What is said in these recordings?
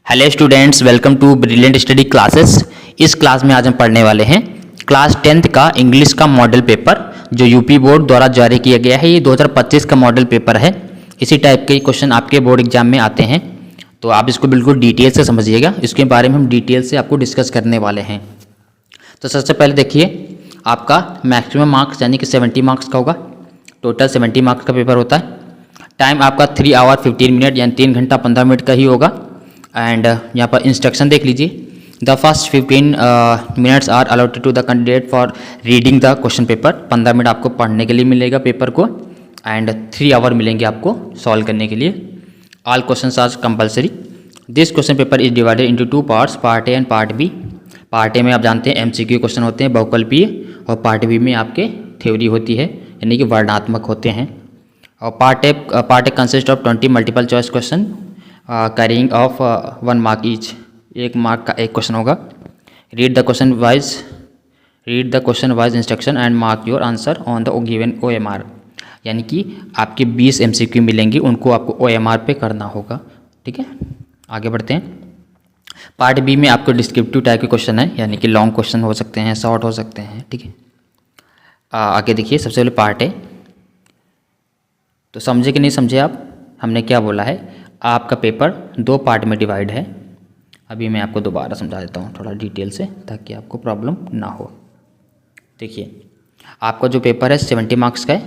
Hello students, welcome to brilliant study classes. इस class में आज हम पढ़ने वाले हैं क्लास 10th का इंग्लिश का मॉडल पेपर जो यूपी बोर्ड द्वारा जारी किया गया है। ये 2025 का मॉडल पेपर है। इसी टाइप के क्वेश्चन आपके बोर्ड एग्जाम में आते हैं, तो आप इसको बिल्कुल डिटेल से समझिएगा। इसके बारे में हम डिटेल से आपको डिस्कस करने वाले हैं। तो सबसे पहले देखिए, आपका मैक्सिमम मार्क्स यानी कि 70 मार्क्स का होगा। टोटल 70 मार्क्स का पेपर होता है। टाइम आपका 3 आवर 15 मिनट यानी 3 घंटा 15 मिनट का ही होगा। एंड यहाँ पर इंस्ट्रक्शन देख लीजिए। The first 15 minutes are allotted to the candidate for reading the question paper. 15 minute आपको पढ़ने के लिए मिलेगा पेपर को, एंड 3 आवर मिलेंगे आपको सॉल्व करने के लिए। All question are compulsory. This question paper is divided into 2 parts, part a and part b. Part a में आप जानते हैं MCQ क्वेश्चन होते हैं बहुकल्पीय, और पार्ट बी में आपके थ्योरी होती है यानी कि वर्णनात्मक होते हैं। और part A consist of 20 multiple choice question carrying of 1 mark each. 1 mark का एक क्वेश्चन होगा। Read the question wise instruction and mark your answer on the given OMR। यानी कि आपके 20 MCQ मिलेंगे, उनको आपको OMR पे करना होगा। ठीक है, आगे बढ़ते हैं। पार्ट बी में आपको डिस्क्रिप्टिव टाइप के क्वेश्चन है, यानी कि लॉन्ग क्वेश्चन हो सकते हैं, शॉर्ट हो सकते हैं। ठीक है, आगे देखिए। सबसे पहले पार्ट है, तो समझे कि नहीं समझे आप, हमने क्या बोला है। आपका पेपर 2 पार्ट में डिवाइड है। अभी मैं आपको दोबारा समझा देता हूँ थोड़ा डिटेल से, ताकि आपको प्रॉब्लम ना हो। देखिए, आपका जो पेपर है 70 मार्क्स का है,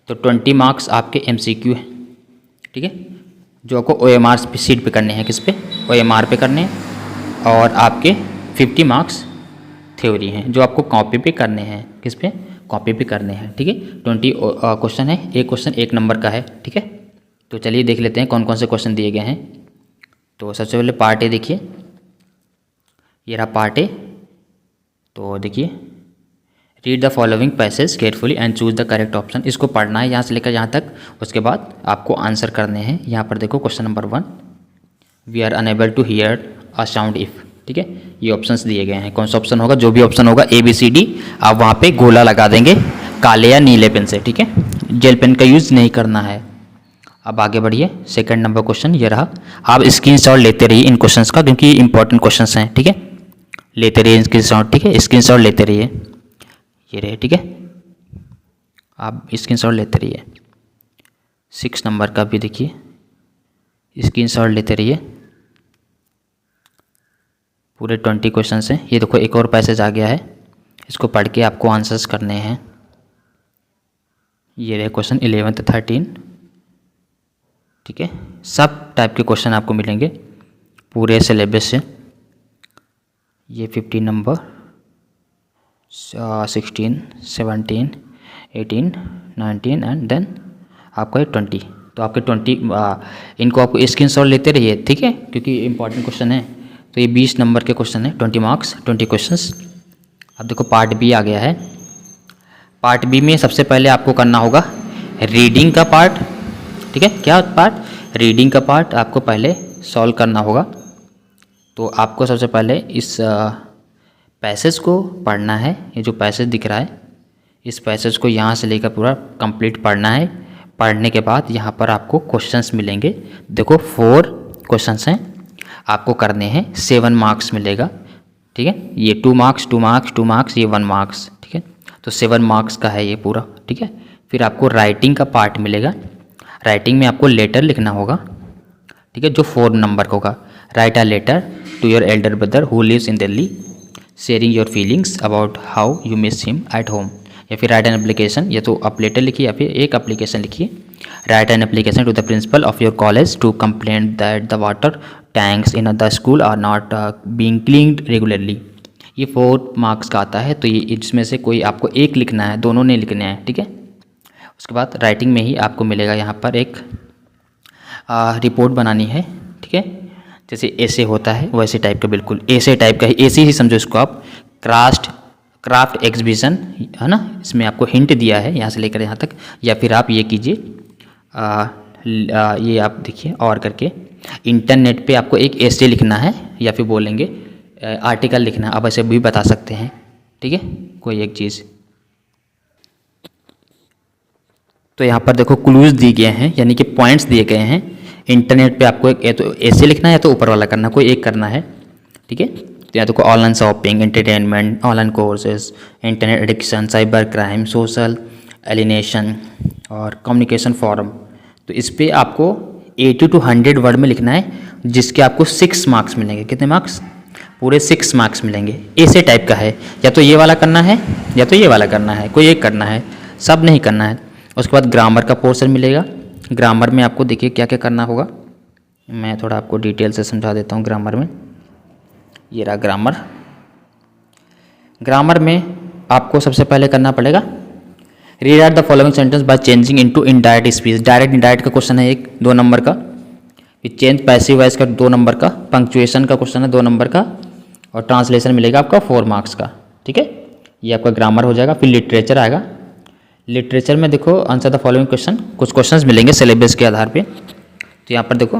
तो 20 मार्क्स आपके MCQ है। ठीक है, जो आपको OMR सीट पे करने हैं। किस पे? OMR पे करने हैं। और आपके 50 मार्क्स थ्योरी हैं, जो आपको कॉपी पे करने हैं। किस पे? कॉपी पे करने हैं। ठीक है, 20 क्वेश्चन है। एक क्वेश्चन 1 नंबर का है। ठीक है, तो चलिए देख लेते हैं कौन कौन से क्वेश्चन दिए गए हैं। तो सबसे पहले पार्ट ए देखिए, ये रहा पार्ट ए। तो देखिए, read the following passage carefully and choose the correct option. इसको पढ़ना है यहाँ से लेकर यहाँ तक, उसके बाद आपको आंसर करने हैं। यहाँ पर देखो question number 1, we are unable to hear a sound if. ठीक है, ये ऑप्शंस दिए गए हैं। कौन सा ऑप्शन होगा? जो भी ऑप्शन होगा ABCD, आप वहाँ पे गोला लगा देंगे काले या नीले पेन से। ठीक है, जेल पेन का यूज़ नहीं करना है। अब आगे बढ़िए। सेकंड नंबर क्वेश्चन ये रहा। आप स्क्रीनशॉट लेते रहिए इन क्वेश्चंस का, क्योंकि ये इंपॉर्टेंट क्वेश्चंस हैं। ठीक है, लेते रहिए स्क्रीनशॉट। ठीक है, स्क्रीनशॉट लेते रहिए। ये रहे। ठीक है, आप स्क्रीनशॉट लेते रहिए। 6 नंबर का भी देखिए, स्क्रीनशॉट लेते रहिए। पूरे 20 क्वेश्चन हैं। ये देखो, एक और पैसेज आ गया है, इसको पढ़ के आपको आंसर्स करने हैं। ये रहे क्वेश्चन 11 से 13। ठीक है, सब टाइप के क्वेश्चन आपको मिलेंगे पूरे सिलेबस से। ये 15 नंबर, 16, 17, 18, 19 एंड देन आपका ये 20। तो आपके 20 इनको आपको स्क्रीनशॉट लेते रहिए। ठीक है, क्योंकि इंपॉर्टेंट क्वेश्चन है। तो ये 20 नंबर के क्वेश्चन है, 20 मार्क्स 20 क्वेश्चंस। अब देखो पार्ट बी आ गया है। पार्ट बी में सबसे पहले आपको करना होगा रीडिंग का पार्ट। ठीक है, क्या पार्ट? रीडिंग का पार्ट आपको पहले सॉल्व करना होगा। तो आपको सबसे पहले इस पैसेज को पढ़ना है। ये जो पैसेज दिख रहा है, इस पैसेज को यहाँ से लेकर पूरा कंप्लीट पढ़ना है। पढ़ने के बाद यहाँ पर आपको क्वेश्चंस मिलेंगे। देखो 4 क्वेश्चंस हैं, आपको करने हैं। 7 मार्क्स मिलेगा। ठीक है, ये 2 मार्क्स 2 मार्क्स 2 मार्क्स, ये 1 मार्क्स। ठीक है, तो 7 मार्क्स का है ये पूरा। ठीक है, फिर आपको राइटिंग का पार्ट मिलेगा। राइटिंग में आपको लेटर लिखना होगा। ठीक है, जो 4 नंबर का होगा। Write a letter to your elder brother who lives in Delhi sharing your feelings about how you miss him at home. या फिर राइट एन एप्लीकेशन, या तो आप लेटर लिखिए या फिर एक एप्लीकेशन लिखिए। Write an application to the principal of your college to complain that the water tanks in the school are not being cleaned regularly. ये 4 मार्क्स का आता है, तो ये इसमें से कोई आपको एक लिखना है, दोनों नहीं लिखने हैं। ठीक है, उसके बाद राइटिंग में ही आपको मिलेगा यहाँ पर एक रिपोर्ट बनानी है। ठीक है, जैसे ऐसे होता है वैसे टाइप का, बिल्कुल ऐसे टाइप का ही, ऐसे ही समझो इसको आप। क्राफ्ट एग्जीबिशन है ना, इसमें आपको हिंट दिया है यहाँ से लेकर यहाँ तक। या फिर आप ये कीजिए, ये आप देखिए और करके इंटरनेट पे आपको एक ऐसे लिखना है, या फिर बोलेंगे आर्टिकल लिखना है। आप ऐसे भी बता सकते हैं। ठीक है, कोई एक चीज़। तो यहाँ पर देखो क्लूज दिए गए हैं, यानी कि पॉइंट्स दिए गए हैं। इंटरनेट पे आपको एक या तो ऐसे लिखना है या तो ऊपर वाला करना, कोई एक करना है, ठीक है। तो या तो online shopping, entertainment, online courses, internet addiction, cyber crime, social alienation और कम्युनिकेशन फॉरम। तो इस पर आपको 80 to 100 वर्ड में लिखना है, जिसके आपको 6 मार्क्स मिलेंगे। कितने मार्क्स? पूरे 6 मार्क्स मिलेंगे। ऐसे टाइप का है, या तो ये वाला करना है या तो ये वाला करना है, कोई एक करना है, सब नहीं करना है। उसके बाद ग्रामर का पोर्शन मिलेगा। ग्रामर में आपको देखिए क्या क्या करना होगा, मैं थोड़ा आपको डिटेल से समझा देता हूँ। ग्रामर में ये रहा ग्रामर। ग्रामर में आपको सबसे पहले करना पड़ेगा rewrite the following sentence by changing into indirect speech. Direct indirect का क्वेश्चन है एक 2 नंबर का, फिर चेंज पैसिव वॉइस का 2 नंबर का, पंक्चुएशन का क्वेश्चन है 2 नंबर का, और ट्रांसलेशन मिलेगा आपका 4 मार्क्स का, ठीक है। ये आपका ग्रामर हो जाएगा। फिर लिटरेचर आएगा। लिटरेचर में देखो आंसर द फॉलोइंग क्वेश्चन, कुछ क्वेश्चंस मिलेंगे सिलेबस के आधार पे। तो यहाँ पर देखो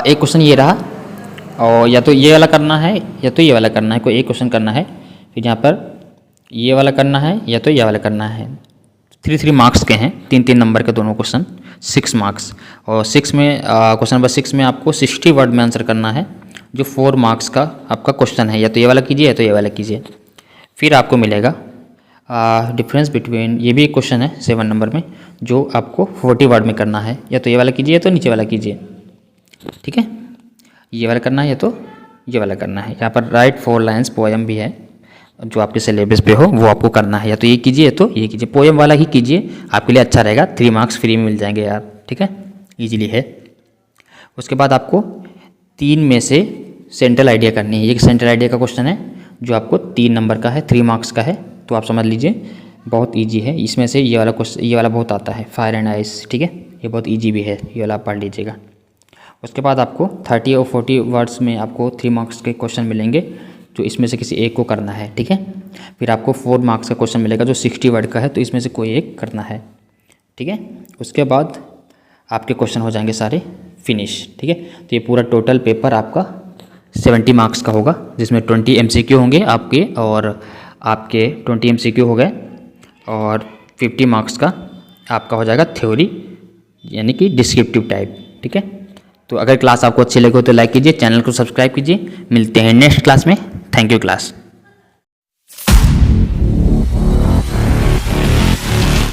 एक क्वेश्चन ये रहा, और या तो ये वाला करना है या तो ये वाला करना है, कोई एक क्वेश्चन करना है। फिर यहाँ पर ये वाला करना है या तो ये वाला करना है। 3 मार्क्स के हैं, 3 नंबर के दोनों क्वेश्चन, 6 मार्क्स। और 6 में क्वेश्चन नंबर 6 में आपको 60 वर्ड में आंसर करना है, जो 4 मार्क्स का आपका क्वेश्चन है। या तो ये वाला कीजिए या तो ये वाला कीजिए। फिर आपको मिलेगा डिफरेंस बिटवीन, ये भी एक क्वेश्चन है 7 नंबर में, जो आपको 40 वर्ड में करना है। या तो ये वाला कीजिए या तो नीचे वाला कीजिए, ठीक है। ये वाला करना है या तो ये वाला करना है। यहाँ पर राइट 4 लाइन्स पोएम भी है, जो आपके सिलेबस पे हो वो आपको करना है। या तो ये कीजिए या तो ये कीजिए, पोएम वाला ही कीजिए, आपके लिए अच्छा रहेगा। 3 मार्क्स फ्री में मिल जाएंगे यार, ठीक है, ईजिली है। उसके बाद आपको 3 में से सेंट्रल आइडिया करनी है। ये सेंट्रल आइडिया का क्वेश्चन है, जो आपको 3 नंबर का है, 3 मार्क्स का है। तो आप समझ लीजिए बहुत ईजी है। इसमें से ये वाला क्वेश्चन, ये वाला बहुत आता है, फायर एंड आइस, ठीक है, ये बहुत ईजी भी है, ये वाला आप पढ़ लीजिएगा। उसके बाद आपको 30 और 40 वर्ड्स में आपको 3 मार्क्स के क्वेश्चन मिलेंगे, जो इसमें से किसी एक को करना है, ठीक है। फिर आपको 4 मार्क्स का क्वेश्चन मिलेगा, जो 60 वर्ड का है, तो इसमें से कोई एक करना है, ठीक है। उसके बाद आपके क्वेश्चन हो जाएंगे सारे फिनिश, ठीक है। तो ये पूरा टोटल पेपर आपका 70 मार्क्स का होगा, जिसमें 20 MCQ होंगे आपके, और आपके 20 MCQ हो गए, और 50 मार्क्स का आपका हो जाएगा थ्योरी, यानी कि डिस्क्रिप्टिव टाइप, ठीक है। तो अगर क्लास आपको अच्छी लगे हो तो लाइक कीजिए, चैनल को सब्सक्राइब कीजिए। मिलते हैं नेक्स्ट क्लास में। Thank you class.